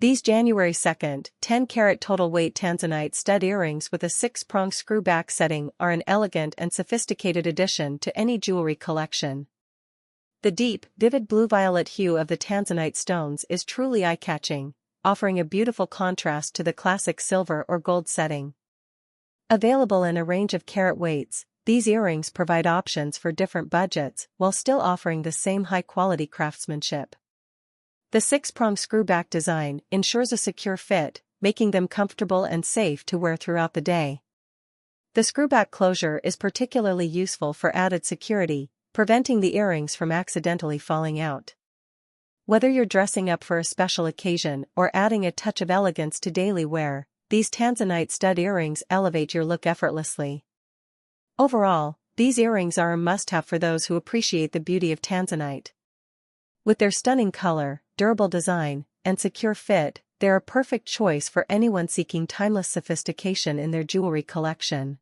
These January 2nd, 10-carat total weight Tanzanite stud earrings with a 6-prong screw-back setting are an elegant and sophisticated addition to any jewelry collection. The deep, vivid blue-violet hue of the Tanzanite stones is truly eye-catching, offering a beautiful contrast to the classic silver or gold setting. Available in a range of carat weights, these earrings provide options for different budgets while still offering the same high-quality craftsmanship. The 6-prong screw-back design ensures a secure fit, making them comfortable and safe to wear throughout the day. The screw-back closure is particularly useful for added security, preventing the earrings from accidentally falling out. Whether you're dressing up for a special occasion or adding a touch of elegance to daily wear, these Tanzanite stud earrings elevate your look effortlessly. Overall, these earrings are a must-have for those who appreciate the beauty of Tanzanite. With their stunning color, durable design, and secure fit, they're a perfect choice for anyone seeking timeless sophistication in their jewelry collection.